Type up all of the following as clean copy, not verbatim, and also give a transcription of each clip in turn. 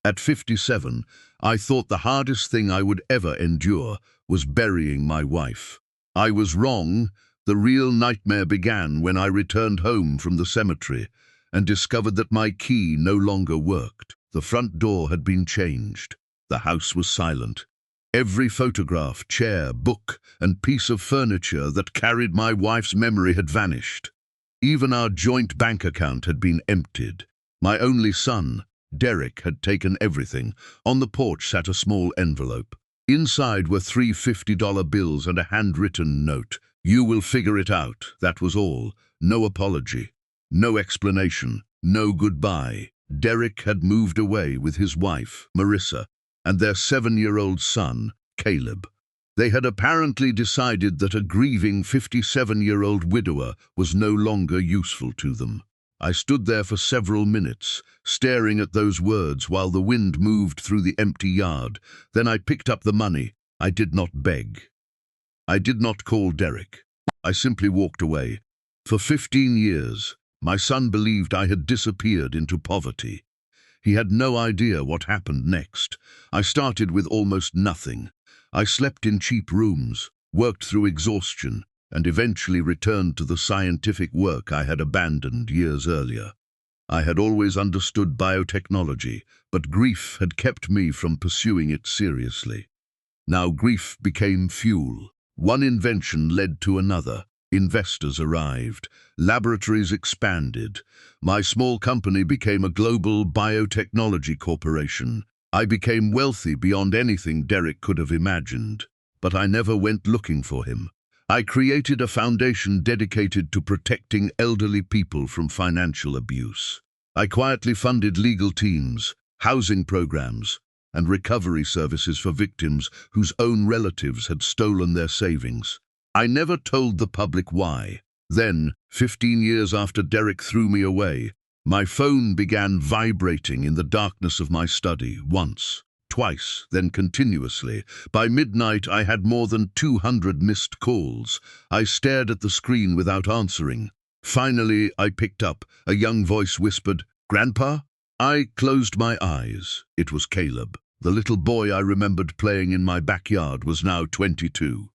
At 57, I thought the hardest thing I would ever endure was burying my wife. I was wrong. The real nightmare began when I returned home from the cemetery and discovered that my key no longer worked. The front door had been changed. The house was silent. Every photograph, chair, book, and piece of furniture that carried my wife's memory had vanished. Even our joint bank account had been emptied. My only son, Derek, had taken everything. On the porch sat a small envelope. Inside were three $50 bills and a handwritten note. "You will figure it out." That was all. No apology. No explanation. No goodbye. Derek had moved away with his wife, Marissa, and their 7-year-old son, Caleb. They had apparently decided that a grieving 57-year-old widower was no longer useful to them. I stood there for several minutes, staring at those words while the wind moved through the empty yard. Then I picked up the money. I did not beg. I did not call Derek. I simply walked away. For 15 years, my son believed I had disappeared into poverty. He had no idea what happened next. I started with almost nothing. I slept in cheap rooms, worked through exhaustion, and eventually returned to the scientific work I had abandoned years earlier. I had always understood biotechnology, but grief had kept me from pursuing it seriously. Now grief became fuel. One invention led to another. Investors arrived. Laboratories expanded. My small company became a global biotechnology corporation. I became wealthy beyond anything Derek could have imagined. But I never went looking for him. I created a foundation dedicated to protecting elderly people from financial abuse. I quietly funded legal teams, housing programs, and recovery services for victims whose own relatives had stolen their savings. I never told the public why. Then, 15 years after Derek threw me away, my phone began vibrating in the darkness of my study, once, twice, then continuously. By midnight, I had more than 200 missed calls. I stared at the screen without answering. Finally, I picked up. A young voice whispered, "Grandpa?" I closed my eyes. It was Caleb. The little boy I remembered playing in my backyard was now 22.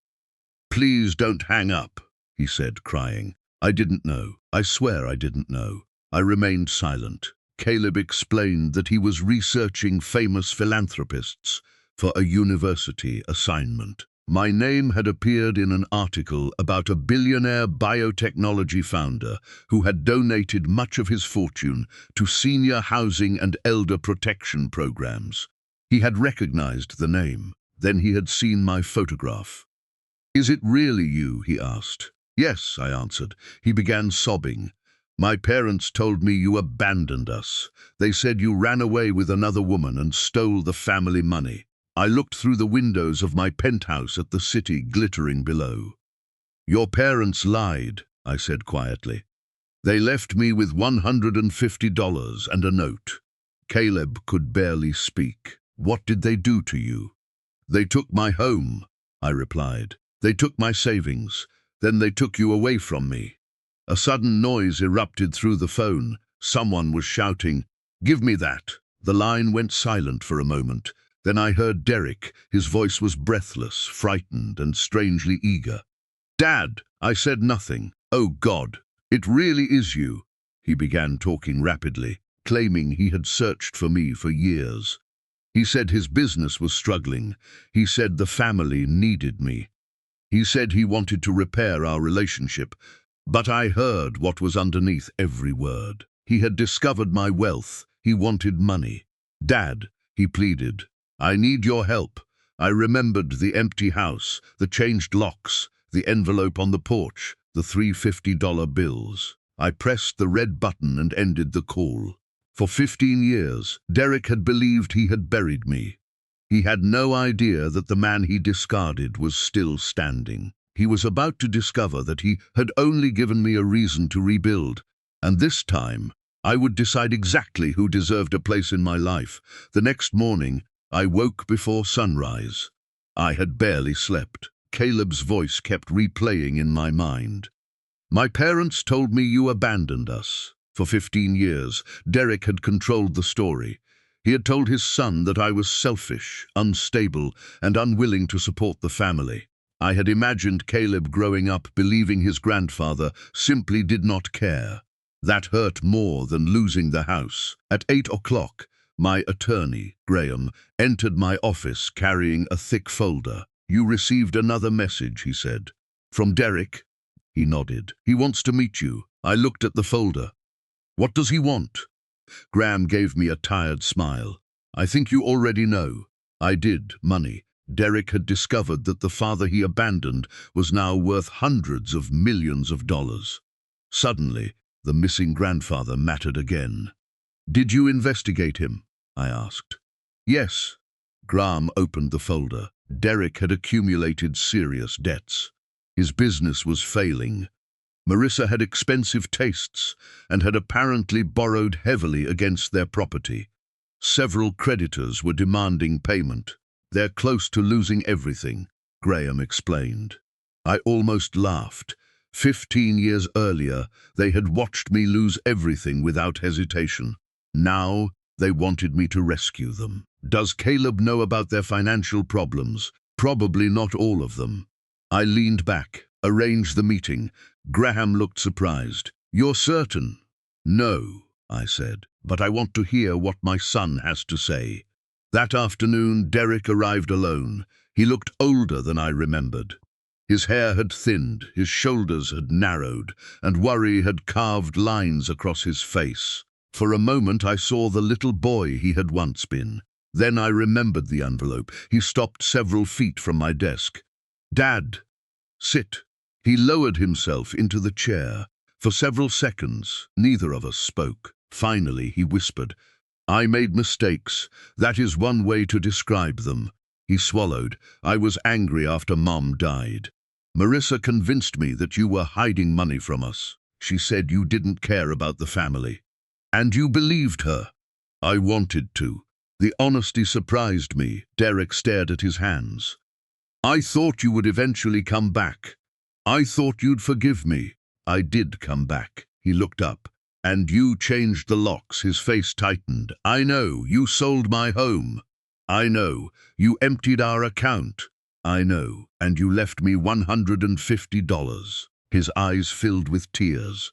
"Please don't hang up," he said, crying. I didn't know. I swear I didn't know. I remained silent. Caleb explained that he was researching famous philanthropists for a university assignment. My name had appeared in an article about a billionaire biotechnology founder who had donated much of his fortune to senior housing and elder protection programs. He had recognized the name. Then he had seen my photograph. "Is it really you?" he asked. "Yes," I answered. He began sobbing. "My parents told me you abandoned us. They said you ran away with another woman and stole the family money." I looked through the windows of my penthouse at the city glittering below. "Your parents lied," I said quietly. "They left me with $150 and a note." Caleb could barely speak. "What did they do to you?" "They took my home," I replied. "They took my savings. Then they took you away from me." A sudden noise erupted through the phone. Someone was shouting, "Give me that." The line went silent for a moment. Then I heard Derek. His voice was breathless, frightened, and strangely eager. "Dad!" I said nothing. "Oh God, it really is you." He began talking rapidly, claiming he had searched for me for years. He said his business was struggling. He said the family needed me. He said he wanted to repair our relationship. But I heard what was underneath every word. He had discovered my wealth. He wanted money. "Dad," he pleaded, "I need your help." I remembered the empty house, the changed locks, the envelope on the porch, the three $50 bills. I pressed the red button and ended the call. For 15 years, Derek had believed he had buried me. He had no idea that the man he discarded was still standing. He was about to discover that he had only given me a reason to rebuild, and this time I would decide exactly who deserved a place in my life. The next morning, I woke before sunrise. I had barely slept. Caleb's voice kept replaying in my mind. "My parents told me you abandoned us." For 15 years, Derek had controlled the story. He had told his son that I was selfish, unstable, and unwilling to support the family. I had imagined Caleb growing up believing his grandfather simply did not care. That hurt more than losing the house. At 8 o'clock, my attorney, Graham, entered my office carrying a thick folder. "You received another message," he said. "From Derek?" He nodded. "He wants to meet you." I looked at the folder. "What does he want?" Graham gave me a tired smile. "I think you already know." I did. Money. Derek had discovered that the father he abandoned was now worth hundreds of millions of dollars. Suddenly, the missing grandfather mattered again. "Did you investigate him?" I asked. "Yes." Graham opened the folder. Derek had accumulated serious debts. His business was failing. Marissa had expensive tastes and had apparently borrowed heavily against their property. Several creditors were demanding payment. "They're close to losing everything," Graham explained. I almost laughed. 15 years earlier, they had watched me lose everything without hesitation. Now, they wanted me to rescue them. "Does Caleb know about their financial problems?" "Probably not all of them." I leaned back. "Arrange the meeting." Graham looked surprised. "You're certain?" "No," I said, "but I want to hear what my son has to say." That afternoon, Derek arrived alone. He looked older than I remembered. His hair had thinned, his shoulders had narrowed, and worry had carved lines across his face. For a moment, I saw the little boy he had once been. Then I remembered the envelope. He stopped several feet from my desk. "Dad, sit." He lowered himself into the chair. For several seconds, neither of us spoke. Finally, he whispered, "I made mistakes. That is one way to describe them." He swallowed. "I was angry after Mom died. Marissa convinced me that you were hiding money from us. She said you didn't care about the family. And you believed her." "I wanted to." The honesty surprised me. Derek stared at his hands. "I thought you would eventually come back. I thought you'd forgive me." "I did come back." He looked up. "And you changed the locks." His face tightened. "I know. You sold my home. I know. You emptied our account. I know. And you left me $150. His eyes filled with tears.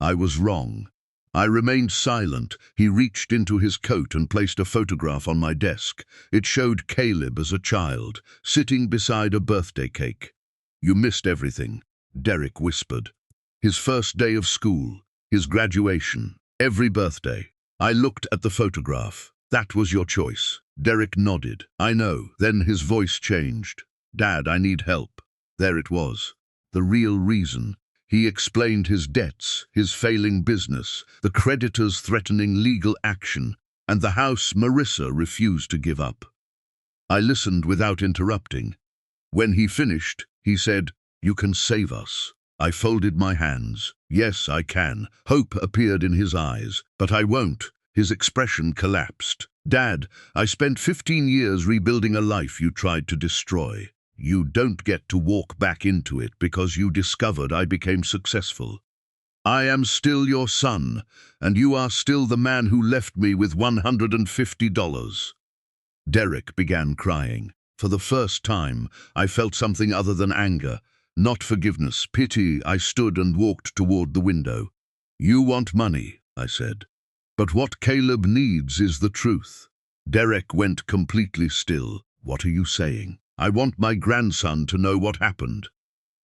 I was wrong. I remained silent. He reached into his coat and placed a photograph on my desk. It showed Caleb as a child, sitting beside a birthday cake. "You missed everything," Derek whispered. "His first day of school, his graduation, every birthday." I looked at the photograph. "That was your choice." Derek nodded. "I know." Then his voice changed. "Dad, I need help." There it was. The real reason. He explained his debts, his failing business, the creditors threatening legal action, and the house Marissa refused to give up. I listened without interrupting. When he finished, he said, "You can save us." I folded my hands. "Yes, I can." Hope appeared in his eyes. "But I won't." His expression collapsed. "Dad, I spent 15 years rebuilding a life you tried to destroy. You don't get to walk back into it because you discovered I became successful. I am still your son, and you are still the man who left me with $150. Derek began crying. For the first time, I felt something other than anger, not forgiveness, pity. I stood and walked toward the window. "You want money," I said. "But what Caleb needs is the truth." Derek went completely still. "What are you saying?" "I want my grandson to know what happened."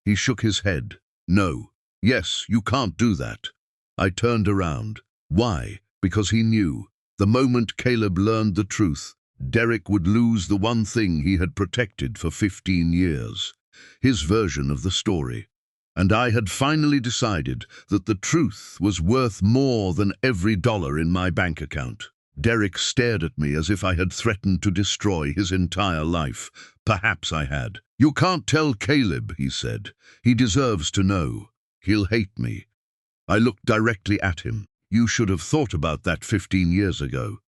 He shook his head. "No. Yes, you can't do that." I turned around. Why? Because he knew. The moment Caleb learned the truth, Derek would lose the one thing he had protected for 15 years. His version of the story. And I had finally decided that the truth was worth more than every dollar in my bank account. Derek stared at me as if I had threatened to destroy his entire life. Perhaps I had. "You can't tell Caleb," he said. "He deserves to know. He'll hate me." I looked directly at him. "You should have thought about that 15 years ago."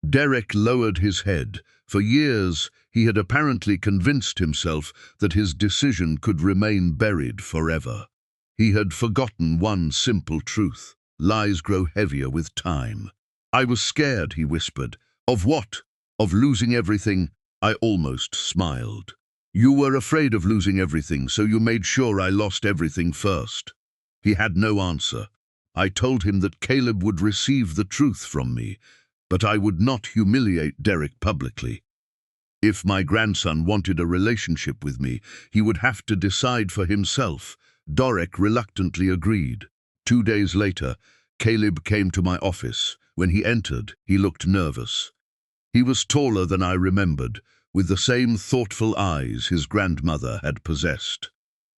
Derek lowered his head. For years, he had apparently convinced himself that his decision could remain buried forever. He had forgotten one simple truth. Lies grow heavier with time. "I was scared," he whispered. Of what? Of losing everything? I almost smiled. You were afraid of losing everything, so you made sure I lost everything first. He had no answer. I told him that Caleb would receive the truth from me, but I would not humiliate Derek publicly. If my grandson wanted a relationship with me, he would have to decide for himself. Derek reluctantly agreed. 2 days later, Caleb came to my office. When he entered, he looked nervous. He was taller than I remembered, with the same thoughtful eyes his grandmother had possessed.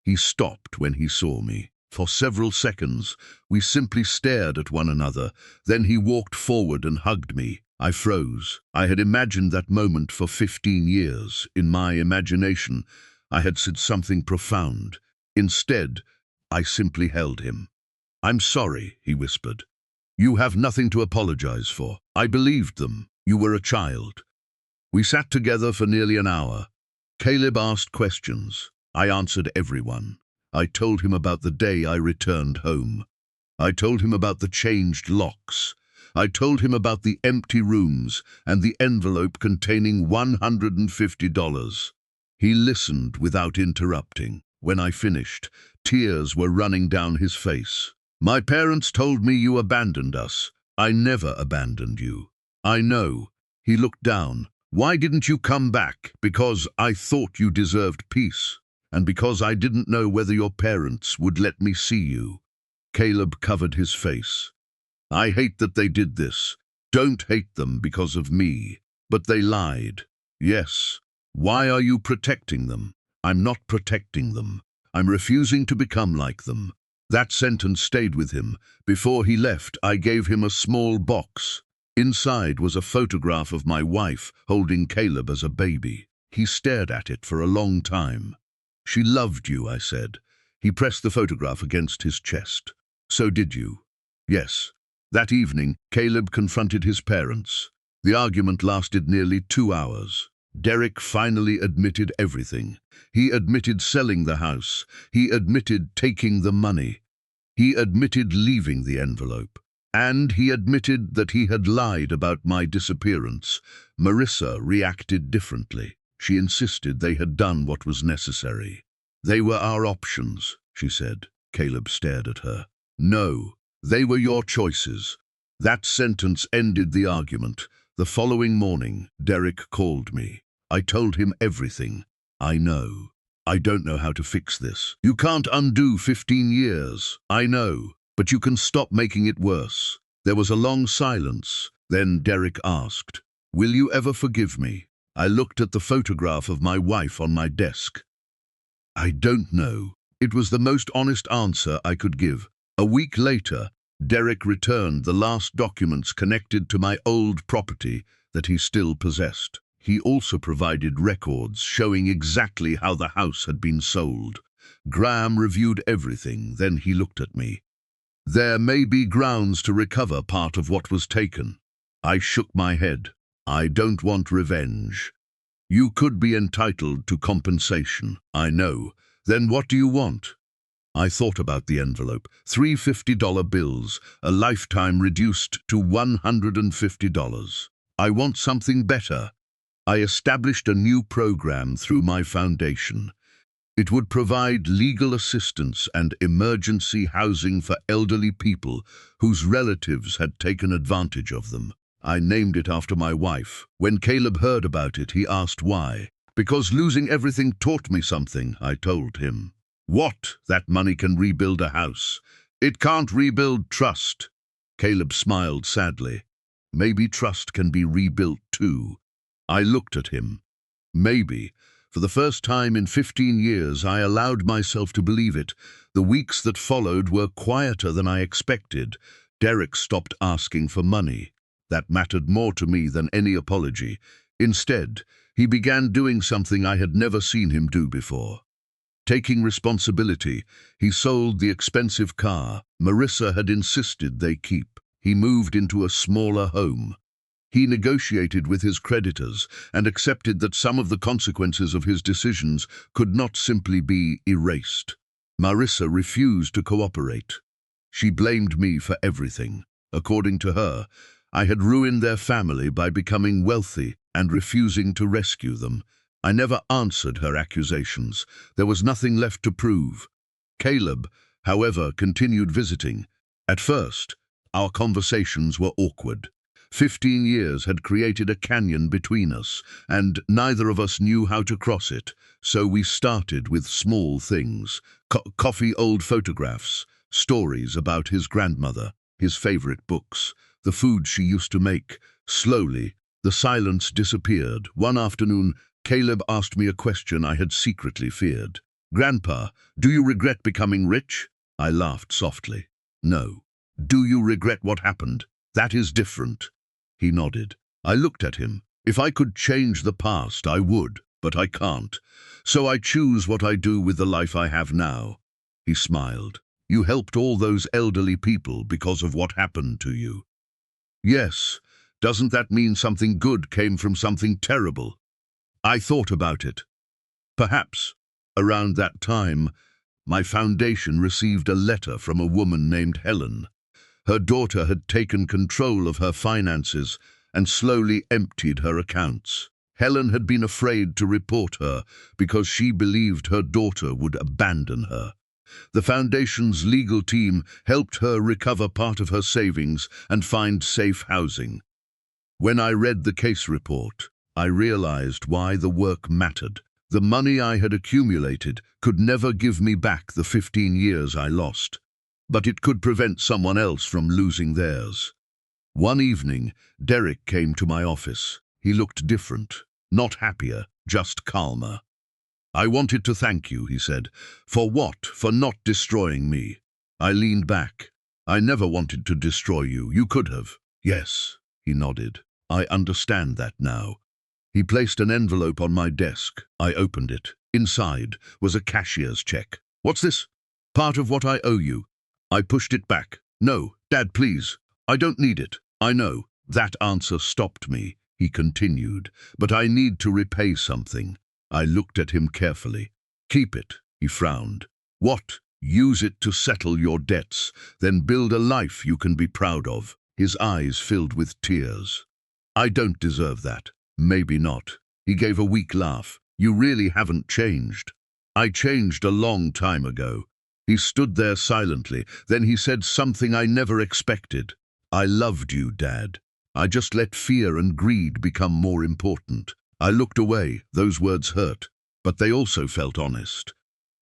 He stopped when he saw me. For several seconds, we simply stared at one another. Then he walked forward and hugged me. I froze. I had imagined that moment for 15 years. In my imagination, I had said something profound. Instead, I simply held him. "I'm sorry," he whispered. "You have nothing to apologize for. I believed them. You were a child." We sat together for nearly an hour. Caleb asked questions. I answered everyone. I told him about the day I returned home. I told him about the changed locks. I told him about the empty rooms and the envelope containing $150. He listened without interrupting. When I finished, tears were running down his face. "My parents told me you abandoned us. I never abandoned you." "I know." He looked down. "Why didn't you come back?" "Because I thought you deserved peace, and because I didn't know whether your parents would let me see you." Caleb covered his face. "I hate that they did this. Don't hate them because of me. But they lied." "Yes. Why are you protecting them?" "I'm not protecting them. I'm refusing to become like them." That sentence stayed with him. Before he left, I gave him a small box. Inside was a photograph of my wife holding Caleb as a baby. He stared at it for a long time. "She loved you," I said. He pressed the photograph against his chest. "So did you." "Yes." That evening, Caleb confronted his parents. The argument lasted nearly 2 hours. Derek finally admitted everything. He admitted selling the house. He admitted taking the money. He admitted leaving the envelope. And he admitted that he had lied about my disappearance. Marissa reacted differently. She insisted they had done what was necessary. "They were our options," she said. Caleb stared at her. "No, they were your choices." That sentence ended the argument. The following morning, Derek called me. I told him everything. "I know. I don't know how to fix this. You can't undo 15 years. I know. But you can stop making it worse." There was a long silence. Then Derek asked, "Will you ever forgive me?" I looked at the photograph of my wife on my desk. "I don't know." It was the most honest answer I could give. A week later, Derek returned the last documents connected to my old property that he still possessed. He also provided records showing exactly how the house had been sold. Graham reviewed everything, then he looked at me. "There may be grounds to recover part of what was taken." I shook my head. "I don't want revenge." "You could be entitled to compensation." "I know. Then what do you want?" I thought about the envelope. 3 $50 bills, a lifetime reduced to $150. "I want something better." I established a new program through my foundation. It would provide legal assistance and emergency housing for elderly people whose relatives had taken advantage of them. I named it after my wife. When Caleb heard about it, he asked why. "Because losing everything taught me something," I told him. "What? That money can rebuild a house." "It can't rebuild trust." Caleb smiled sadly. "Maybe trust can be rebuilt too." I looked at him. Maybe. For the first time in 15 years, I allowed myself to believe it. The weeks that followed were quieter than I expected. Derek stopped asking for money. That mattered more to me than any apology. Instead, he began doing something I had never seen him do before. Taking responsibility, he sold the expensive car Marissa had insisted they keep. He moved into a smaller home. He negotiated with his creditors and accepted that some of the consequences of his decisions could not simply be erased. Marissa refused to cooperate. She blamed me for everything. According to her, I had ruined their family by becoming wealthy and refusing to rescue them. I never answered her accusations. There was nothing left to prove. Caleb, however, continued visiting. At first, our conversations were awkward. 15 years had created a canyon between us, and neither of us knew how to cross it, so we started with small things. Coffee, old photographs, stories about his grandmother, his favorite books, the food she used to make. Slowly, the silence disappeared. One afternoon, Caleb asked me a question I had secretly feared. "Grandpa, do you regret becoming rich?" I laughed softly. "No." "Do you regret what happened? That is different." He nodded. I looked at him. If I could change the past, I would, but I can't. So I choose what I do with the life I have now. He smiled. "You helped all those elderly people because of what happened to you." "Yes. Doesn't that mean something good came from something terrible?" I thought about it. Perhaps. Around that time, my foundation received a letter from a woman named Helen. Her daughter had taken control of her finances and slowly emptied her accounts. Helen had been afraid to report her because she believed her daughter would abandon her. The foundation's legal team helped her recover part of her savings and find safe housing. When I read the case report, I realized why the work mattered. The money I had accumulated could never give me back the 15 years I lost, but it could prevent someone else from losing theirs. One evening, Derek came to my office. He looked different, not happier, just calmer. "I wanted to thank you," he said. "For what? For not destroying me." I leaned back. "I never wanted to destroy you. You could have." "Yes," he nodded. "I understand that now." He placed an envelope on my desk. I opened it. Inside was a cashier's check. "What's this?" "Part of what I owe you." I pushed it back. "No, Dad, please. I don't need it." "I know." That answer stopped me. He continued, "But I need to repay something." I looked at him carefully. "Keep it," he frowned. "What?" "Use it to settle your debts, then build a life you can be proud of." His eyes filled with tears. "I don't deserve that." "Maybe not." He gave a weak laugh. "You really haven't changed." "I changed a long time ago." He stood there silently. Then he said something I never expected. "I loved you, Dad. I just let fear and greed become more important." I looked away. Those words hurt, but they also felt honest.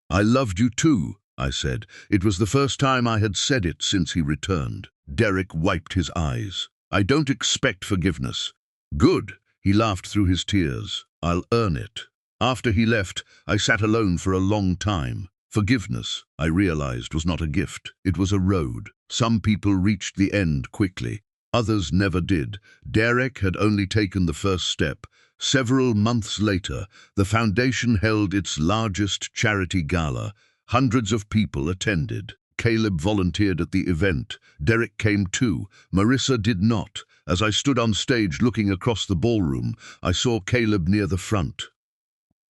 "I loved you too," I said. It was the first time I had said it since he returned. Derek wiped his eyes. "I don't expect forgiveness." "Good." He laughed through his tears. "I'll earn it." After he left, I sat alone for a long time. Forgiveness, I realized, was not a gift. It was a road. Some people reached the end quickly. Others never did. Derek had only taken the first step. Several months later, the foundation held its largest charity gala. Hundreds of people attended. Caleb volunteered at the event. Derek came too. Marissa did not. As I stood on stage looking across the ballroom, I saw Caleb near the front.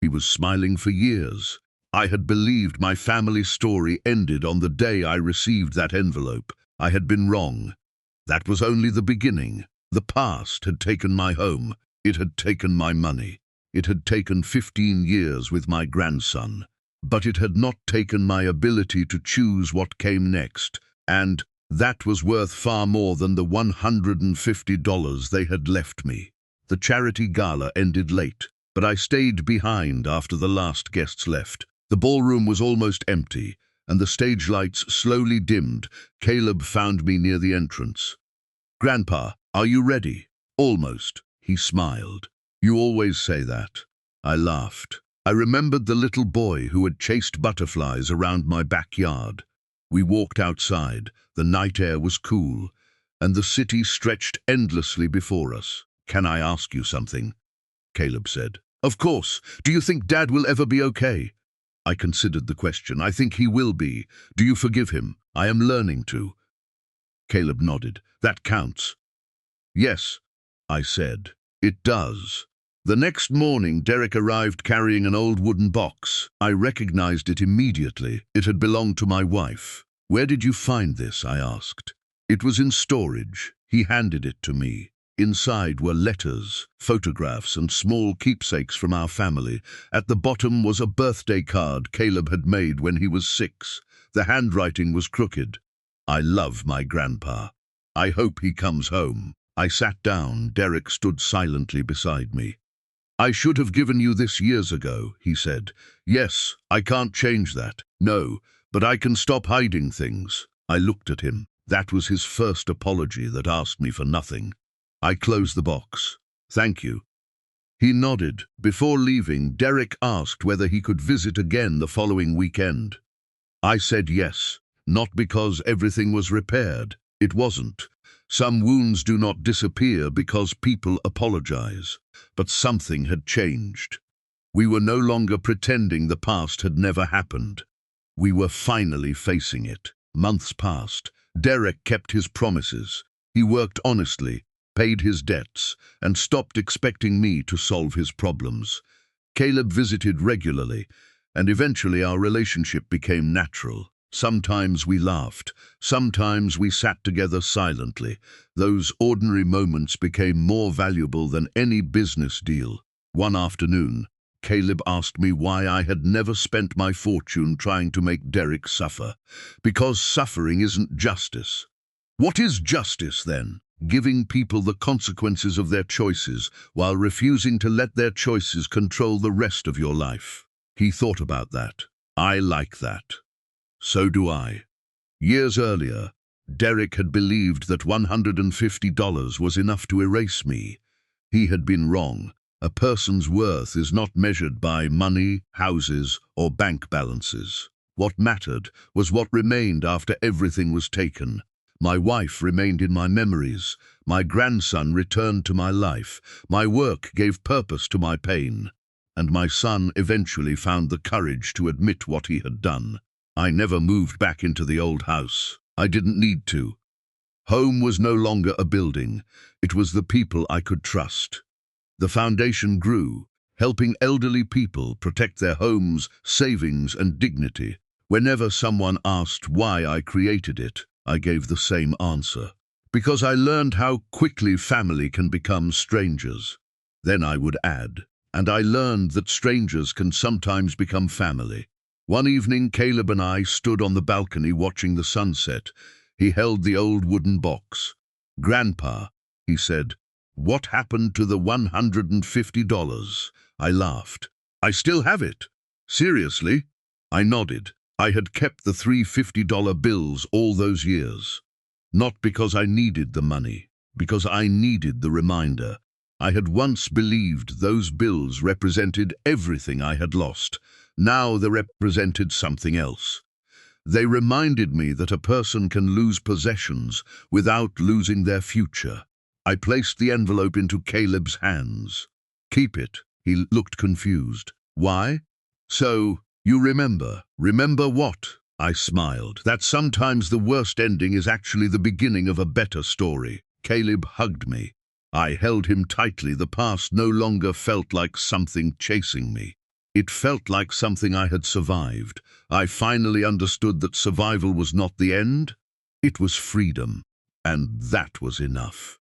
He was smiling for years. I had believed my family story ended on the day I received that envelope. I had been wrong. That was only the beginning. The past had taken my home. It had taken my money. It had taken 15 years with my grandson. But it had not taken my ability to choose what came next. And that was worth far more than the $150 they had left me. The charity gala ended late, but I stayed behind after the last guests left. The ballroom was almost empty, and the stage lights slowly dimmed. Caleb found me near the entrance. "Grandpa, are you ready?" "Almost." He smiled. "You always say that." I laughed. I remembered the little boy who had chased butterflies around my backyard. We walked outside. The night air was cool, and the city stretched endlessly before us. "Can I ask you something?" Caleb said. "Of course. Do you think Dad will ever be okay?" I considered the question. "I think he will be. Do you forgive him?" "I am learning to." Caleb nodded. "That counts." "Yes," I said. "It does." The next morning, Derek arrived carrying an old wooden box. I recognized it immediately. It had belonged to my wife. "Where did you find this?" I asked. "It was in storage." He handed it to me. Inside were letters, photographs, and small keepsakes from our family. At the bottom was a birthday card Caleb had made when he was 6. The handwriting was crooked. "I love my grandpa. I hope he comes home." I sat down. Derek stood silently beside me. "I should have given you this years ago," he said. "Yes, I can't change that. No, but I can stop hiding things." I looked at him. That was his first apology that asked me for nothing. I closed the box. "Thank you." He nodded. Before leaving, Derek asked whether he could visit again the following weekend. I said yes, not because everything was repaired. It wasn't. Some wounds do not disappear because people apologize. But something had changed. We were no longer pretending the past had never happened. We were finally facing it. Months passed. Derek kept his promises. He worked honestly, paid his debts, and stopped expecting me to solve his problems. Caleb visited regularly, and eventually our relationship became natural. Sometimes we laughed, sometimes we sat together silently. Those ordinary moments became more valuable than any business deal. One afternoon, Caleb asked me why I had never spent my fortune trying to make Derek suffer. Because suffering isn't justice. What is justice, then? Giving people the consequences of their choices while refusing to let their choices control the rest of your life. He thought about that. I like that. So do I. Years earlier, Derek had believed that $150 was enough to erase me. He had been wrong. A person's worth is not measured by money, houses, or bank balances. What mattered was what remained after everything was taken. My wife remained in my memories. My grandson returned to my life. My work gave purpose to my pain. And my son eventually found the courage to admit what he had done. I never moved back into the old house. I didn't need to. Home was no longer a building. It was the people I could trust. The foundation grew, helping elderly people protect their homes, savings, and dignity. Whenever someone asked why I created it, I gave the same answer. Because I learned how quickly family can become strangers. Then I would add, and I learned that strangers can sometimes become family. One evening, Caleb and I stood on the balcony watching the sunset. He held the old wooden box. "Grandpa," he said, "what happened to the $150? I laughed. "I still have it." "Seriously?" I nodded. I had kept the three $50 bills all those years. Not because I needed the money, because I needed the reminder. I had once believed those bills represented everything I had lost. Now they represented something else. They reminded me that a person can lose possessions without losing their future. I placed the envelope into Caleb's hands. "Keep it." He looked confused. "Why?" "So, you remember." "Remember what?" I smiled. "That sometimes the worst ending is actually the beginning of a better story." Caleb hugged me. I held him tightly. The past no longer felt like something chasing me. It felt like something I had survived. I finally understood that survival was not the end. It was freedom. And that was enough.